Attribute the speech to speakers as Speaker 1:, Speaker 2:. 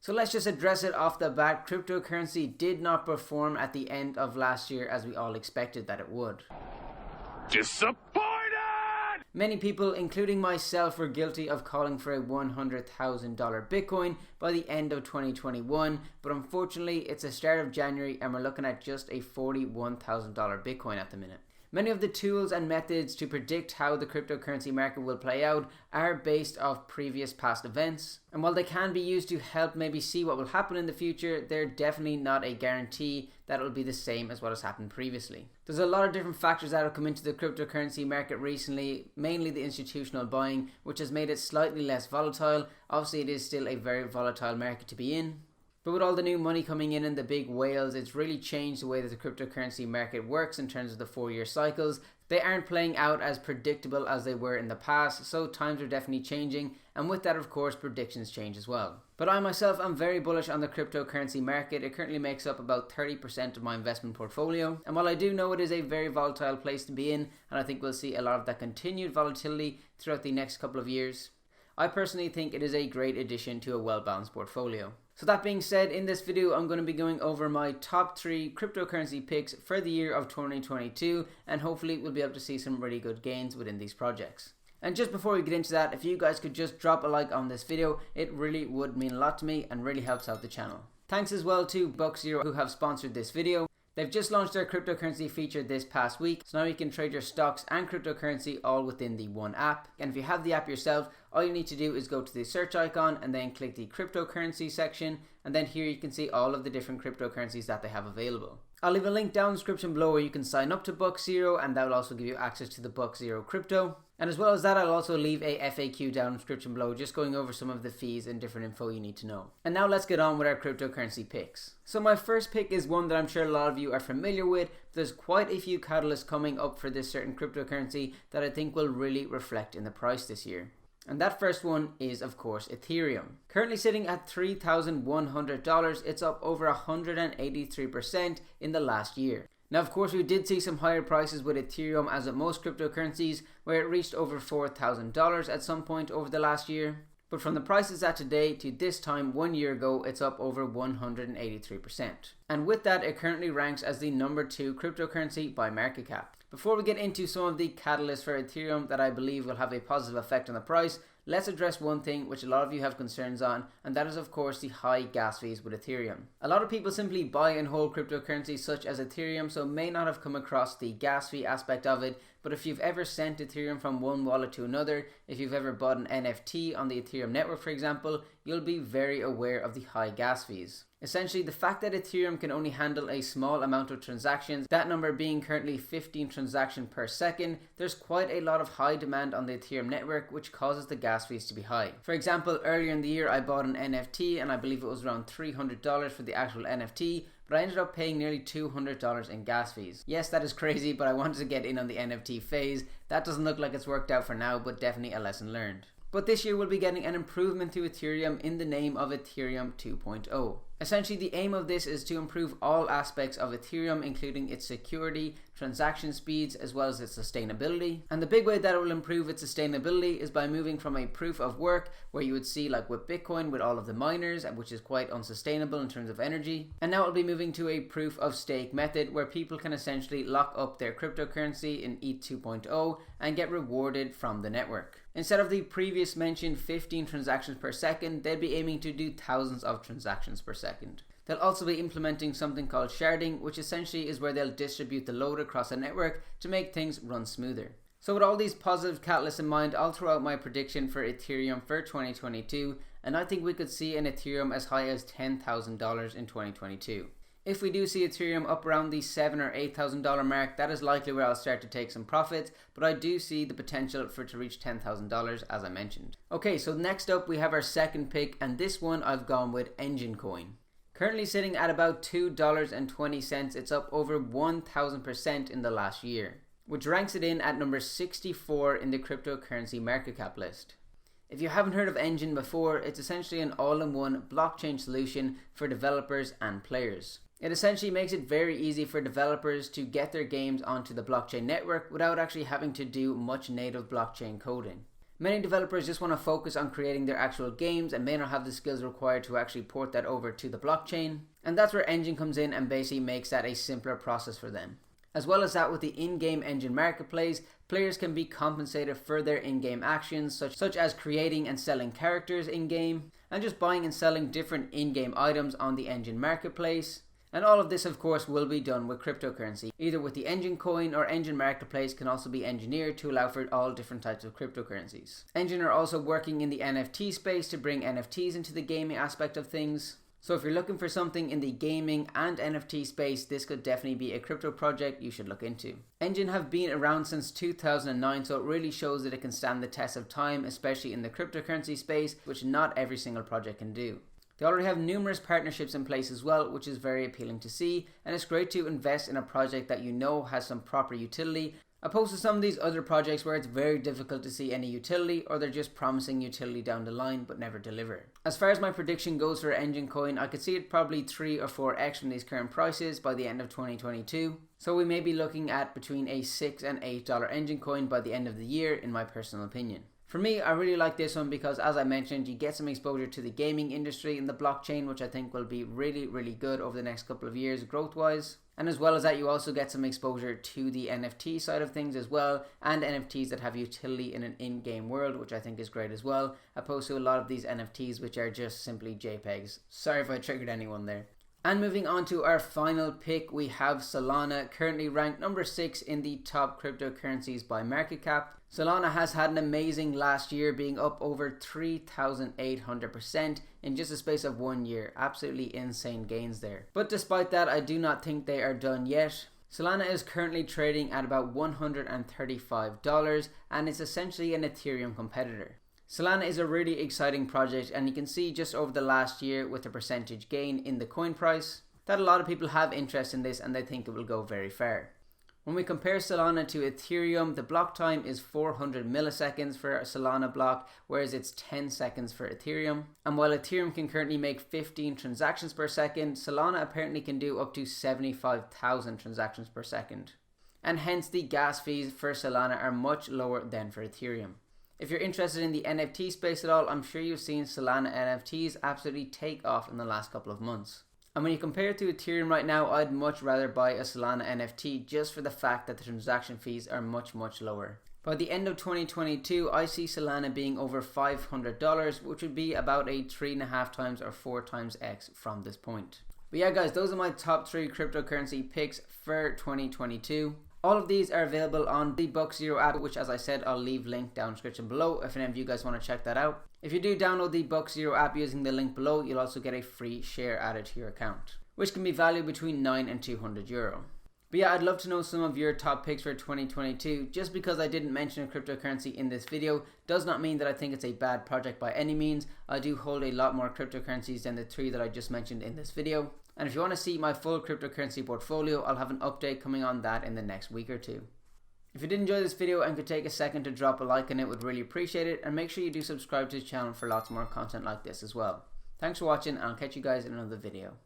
Speaker 1: So let's just address it off the bat. Cryptocurrency did not perform at the end of last year as we all expected that it would.
Speaker 2: Disappointed!
Speaker 1: Many people, including myself, were guilty of calling for a $100,000 Bitcoin by the end of 2021, but unfortunately it's the start of January and we're looking at just a $41,000 Bitcoin at the minute. Many of the tools and methods to predict how the cryptocurrency market will play out are based off previous past events. And while they can be used to help maybe see what will happen in the future, they're definitely not a guarantee that it will be the same as what has happened previously. There's a lot of different factors that have come into the cryptocurrency market recently, mainly the institutional buying, which has made it slightly less volatile. Obviously, it is still a very volatile market to be in. But with all the new money coming in and the big whales, it's really changed the way that the cryptocurrency market works in terms of the 4-year cycles. They aren't playing out as predictable as they were in the past, so times are definitely changing, and with that of course predictions change as well. But I myself am very bullish on the cryptocurrency market. It currently makes up about 30% of my investment portfolio, and while I do know it is a very volatile place to be in, and I think we'll see a lot of that continued volatility throughout the next couple of years, I personally think it is a great addition to a well-balanced portfolio. So that being said, in this video I'm going to be going over my top 3 cryptocurrency picks for the year of 2022, and hopefully we'll be able to see some really good gains within these projects. And just before we get into that, if you guys could just drop a like on this video, it really would mean a lot to me and really helps out the channel. Thanks as well to Bux Crypto who have sponsored this video. They've just launched their cryptocurrency feature this past week, so now you can trade your stocks and cryptocurrency all within the one app. And if you have the app yourself, all you need to do is go to the search icon and then click the cryptocurrency section, and then here you can see all of the different cryptocurrencies that they have available. I'll leave a link down in the description below where you can sign up to Bux Crypto, and that will also give you access to the Bux Crypto crypto. And as well as that, I'll also leave a FAQ down in the description below, just going over some of the fees and different info you need to know. And now let's get on with our cryptocurrency picks. So my first pick is one that I'm sure a lot of you are familiar with. There's quite a few catalysts coming up for this certain cryptocurrency that I think will really reflect in the price this year. And that first one is of course Ethereum. Currently sitting at $3,100, it's up over 183% in the last year. Now of course we did see some higher prices with Ethereum as with most cryptocurrencies, where it reached over $4,000 at some point over the last year. But from the prices at today to this time 1 year ago, it's up over 183%. And with that, it currently ranks as the number 2 cryptocurrency by market cap. Before we get into some of the catalysts for Ethereum that I believe will have a positive effect on the price, let's address one thing which a lot of you have concerns on, and that is of course the high gas fees with Ethereum. A lot of people simply buy and hold cryptocurrencies such as Ethereum, so may not have come across the gas fee aspect of it, but if you've ever sent Ethereum from one wallet to another, if you've ever bought an NFT on the Ethereum network for example, you'll be very aware of the high gas fees. Essentially, the fact that Ethereum can only handle a small amount of transactions, that number being currently 15 transactions per second, there's quite a lot of high demand on the Ethereum network, which causes the gas fees to be high. For example, earlier in the year I bought an NFT and I believe it was around $300 for the actual NFT, but I ended up paying nearly $200 in gas fees. Yes, that is crazy, but I wanted to get in on the NFT phase. That doesn't look like it's worked out for now, but definitely a lesson learned. But this year we'll be getting an improvement to Ethereum in the name of Ethereum 2.0. Essentially, the aim of this is to improve all aspects of Ethereum, including its security, transaction speeds, as well as its sustainability. And the big way that it will improve its sustainability is by moving from a proof of work, where you would see like with Bitcoin with all of the miners, which is quite unsustainable in terms of energy. And now it'll be moving to a proof of stake method, where people can essentially lock up their cryptocurrency in ETH 2.0 and get rewarded from the network. Instead of the previous mentioned 15 transactions per second, they'll be aiming to do thousands of transactions per second. They'll also be implementing something called sharding, which essentially is where they'll distribute the load across a network to make things run smoother. So with all these positive catalysts in mind, I'll throw out my prediction for Ethereum for 2022, and I think we could see an Ethereum as high as $10,000 in 2022. If we do see Ethereum up around the $7,000 or $8,000 mark, that is likely where I'll start to take some profits, but I do see the potential for it to reach $10,000 as I mentioned. Okay, so next up we have our second pick, and this one I've gone with Enjin Coin. Currently sitting at about $2.20, it's up over 1,000% in the last year, which ranks it in at number 64 in the cryptocurrency market cap list. If you haven't heard of Enjin before, it's essentially an all-in-one blockchain solution for developers and players. It essentially makes it very easy for developers to get their games onto the blockchain network without actually having to do much native blockchain coding. Many developers just want to focus on creating their actual games and may not have the skills required to actually port that over to the blockchain. And that's where Enjin comes in and basically makes that a simpler process for them. As well as that, with the in-game Enjin marketplace, players can be compensated for their in-game actions such as creating and selling characters in-game, and just buying and selling different in-game items on the Enjin marketplace. And all of this of course will be done with cryptocurrency. Either with the Enjin Coin or Enjin Marketplace can also be engineered to allow for all different types of cryptocurrencies. Enjin are also working in the NFT space to bring NFTs into the gaming aspect of things. So if you're looking for something in the gaming and NFT space, this could definitely be a crypto project you should look into. Enjin have been around since 2009, so it really shows that it can stand the test of time, especially in the cryptocurrency space, which not every single project can do. They already have numerous partnerships in place as well, which is very appealing to see, and it's great to invest in a project that you know has some proper utility, opposed to some of these other projects where it's very difficult to see any utility, or they're just promising utility down the line but never deliver. As far as my prediction goes for Enjin Coin, I could see it probably 3 or 4x from these current prices by the end of 2022. So we may be looking at between a $6 and $8 Enjin Coin by the end of the year, in my personal opinion. For me, I really like this one because, as I mentioned, you get some exposure to the gaming industry in the blockchain, which I think will be really, really good over the next couple of years growth-wise. And as well as that, you also get some exposure to the NFT side of things as well, and NFTs that have utility in an in-game world, which I think is great as well, opposed to a lot of these NFTs which are just simply JPEGs. Sorry if I triggered anyone there. And moving on to our final pick, we have Solana, currently ranked number 6 in the top cryptocurrencies by market cap. Solana has had an amazing last year, being up over 3,800% in just a space of 1 year. Absolutely insane gains there. But despite that, I do not think they are done yet. Solana is currently trading at about $135, and it's essentially an Ethereum competitor. Solana is a really exciting project, and you can see just over the last year with the percentage gain in the coin price that a lot of people have interest in this and they think it will go very far. When we compare Solana to Ethereum, the block time is 400 milliseconds for a Solana block, whereas it's 10 seconds for Ethereum. And while Ethereum can currently make 15 transactions per second, Solana apparently can do up to 75,000 transactions per second. And hence the gas fees for Solana are much lower than for Ethereum. If you're interested in the NFT space at all, I'm sure you've seen Solana NFTs absolutely take off in the last couple of months. And when you compare it to Ethereum right now, I'd much rather buy a Solana NFT just for the fact that the transaction fees are much lower. By the end of 2022, I see Solana being over $500, which would be about a 3.5 times or 4 times X from this point. But yeah guys, those are my top 3 cryptocurrency picks for 2022. All of these are available on the Bux app, which, as I said, I'll leave link down in the description below if any of you guys want to check that out. If you do download the Bux app using the link below, you'll also get a free share added to your account, which can be valued between €9 and €200. But yeah, I'd love to know some of your top picks for 2022. Just because I didn't mention a cryptocurrency in this video does not mean that I think it's a bad project by any means. I do hold a lot more cryptocurrencies than the 3 that I just mentioned in this video. And if you want to see my full cryptocurrency portfolio, I'll have an update coming on that in the next week or 2. If you did enjoy this video and could take a second to drop a like on it, would really appreciate it. And make sure you do subscribe to the channel for lots more content like this as well. Thanks for watching, and I'll catch you guys in another video.